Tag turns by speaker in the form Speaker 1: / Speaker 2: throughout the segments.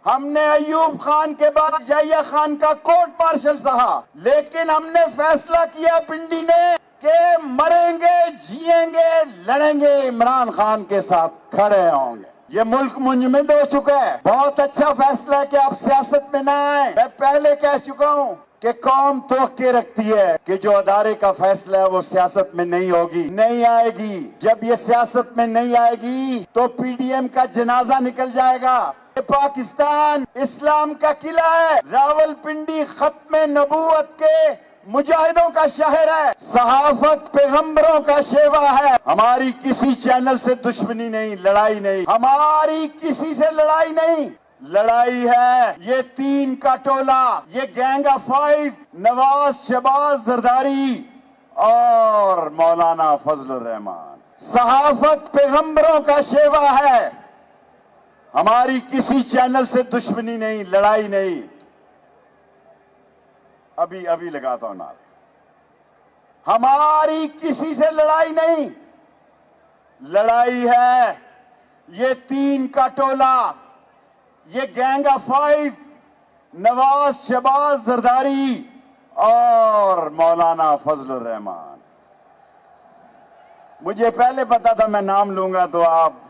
Speaker 1: हमने अयूब खान के बाद जहिया खान का कोर्ट मार्शल सहा, लेकिन हमने फैसला किया पिंडी ने कि मरेंगे, जिएंगे, लड़ेंगे, इमरान खान के साथ खड़े होंगे। ये मुल्क मुंजमद हो चुका है। बहुत अच्छा फैसला है कि आप सियासत में ना आए। मैं पहले कह चुका हूँ कि कौम तोके रखती है कि जो अदारे का फैसला है वो सियासत में नहीं होगी, नहीं आएगी। जब ये सियासत में नहीं आएगी तो पीडीएम का जनाजा निकल जाएगा। पाकिस्तान इस्लाम का किला है। रावलपिंडी खत्म नबूवत के मुजाहिदों का शहर है। सहाफत पैगंबरों का शेवा है। हमारी किसी चैनल से दुश्मनी नहीं, लड़ाई नहीं, हमारी किसी से लड़ाई नहीं। लड़ाई है ये तीन का टोला, ये gang of five, Nawaz, Shehbaz, Zardari और मौलाना फजलुर रहमान। सहाफत पैगंबरों का शेवा है। हमारी किसी चैनल से दुश्मनी नहीं, लड़ाई नहीं। अभी लगाता हूं नारा। हमारी किसी से लड़ाई नहीं, लड़ाई है ये तीन का टोला, ये gang of five, Nawaz, Shehbaz, Zardari और मौलाना फजलुर रहमान। मुझे पहले पता था मैं नाम लूंगा तो आप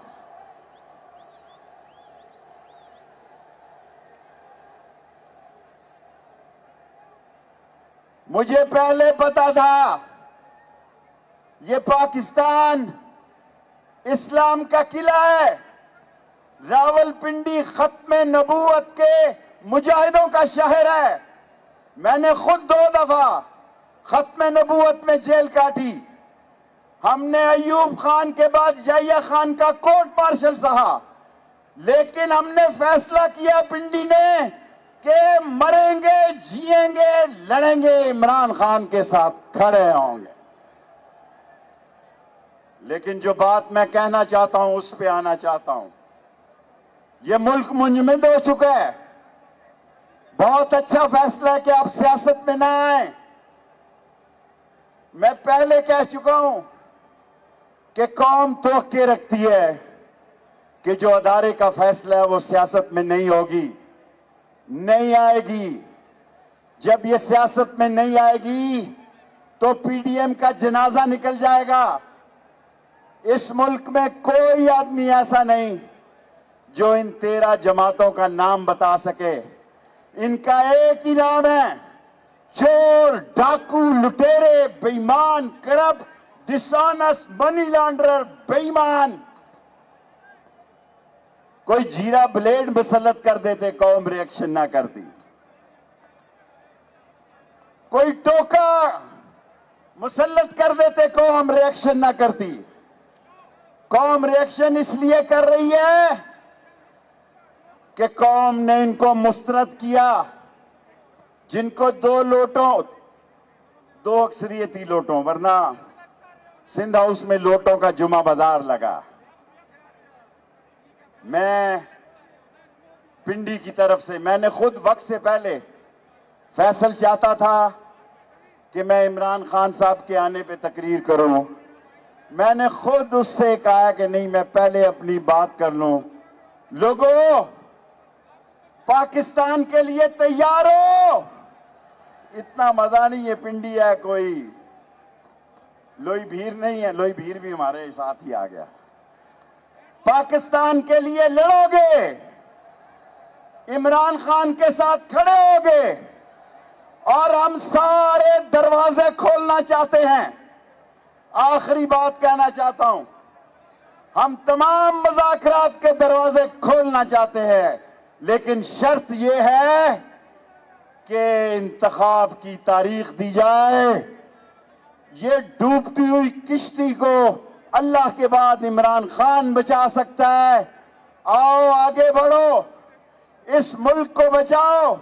Speaker 1: मुझे पहले पता था ये पाकिस्तान इस्लाम का किला है। रावलपिंडी खत्म नबूवत के मुजाहिदों का शहर है। मैंने खुद 2 दफा खत्म नबूवत में जेल काटी। हमने अयूब खान के बाद जहिया खान का कोर्ट मार्शल सहा, लेकिन हमने फैसला किया पिंडी ने कि मरेंगे, जिएंगे, लड़ेंगे, इमरान खान के साथ खड़े होंगे। लेकिन जो बात मैं कहना चाहता हूं उस पे आना चाहता हूं। ये मुल्क मुंजमद हो चुका है। बहुत अच्छा फैसला है कि आप सियासत में ना आए। मैं पहले कह चुका हूं कि कौम तोके रखती है कि जो अदारे का फैसला है वो सियासत में नहीं होगी, नहीं आएगी। जब ये सियासत में नहीं आएगी तो पीडीएम का जनाजा निकल जाएगा। इस मुल्क में कोई आदमी ऐसा नहीं जो इन 13 जमातों का नाम बता सके। इनका एक ही नाम है, चोर, डाकू, लुटेरे, बेईमान, करप्ट, डिसऑनेस्ट, मनी लॉन्ड्रर, बेईमान। कोई जीरा ब्लेड मुसल्लत कर देते, कौम रिएक्शन ना करती। कोई टोका मुसल्लत कर देते, कौम रिएक्शन ना करती। कौम रिएक्शन इसलिए कर रही है कि कौम ने इनको मुस्तरद किया। जिनको 2 लोटों, 2 अक्सरियती लोटों, वरना सिंध हाउस में लोटों का जुमा बाजार लगा। मैं पिंडी की तरफ से, मैंने खुद वक्त से पहले फैसल चाहता था कि मैं इमरान खान साहब के आने पे तकरीर करूं। मैंने खुद उससे कहा कि नहीं, मैं पहले अपनी बात कर लूं। लोगों, पाकिस्तान के लिए तैयार हो। इतना मजा नहीं है, पिंडी है, कोई लोई भीर नहीं है। लोई भीर भी हमारे साथ ही आ गया। पाकिस्तान के लिए लड़ोगे, इमरान खान के साथ खड़े होगे, और हम सारे दरवाजे खोलना चाहते हैं। आखिरी बात कहना चाहता हूं, हम तमाम मुज़ाकरात के दरवाजे खोलना चाहते हैं, लेकिन शर्त यह है कि इंतखाब की तारीख दी जाए। ये डूबती हुई किश्ती को अल्लाह के बाद इमरान खान बचा सकता है। आओ आगे बढ़ो, इस मुल्क को बचाओ।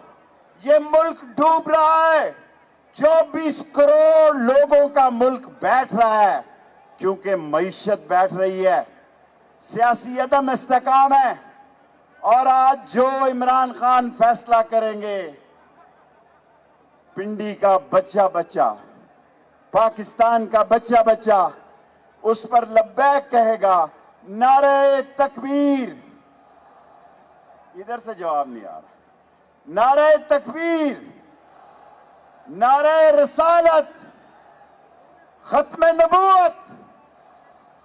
Speaker 1: ये मुल्क डूब रहा है। 24 करोड़ लोगों का मुल्क बैठ रहा है क्योंकि मईशत बैठ रही है, सियासी अदम इस्तेकाम है। और आज जो इमरान खान फैसला करेंगे, पिंडी का बच्चा बच्चा, पाकिस्तान का बच्चा बच्चा उस पर लब्बैक कहेगा, नारे तकबीर, इधर से जवाब नहीं आ रहा। नारे तकबीर, नारे रिसालत, खत्म नबूवत,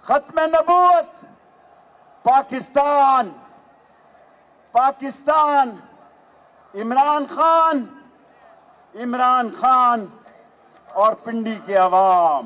Speaker 1: खत्म नबूवत, पाकिस्तान, पाकिस्तान, इमरान खान, इमरान खान और पिंडी के अवाम।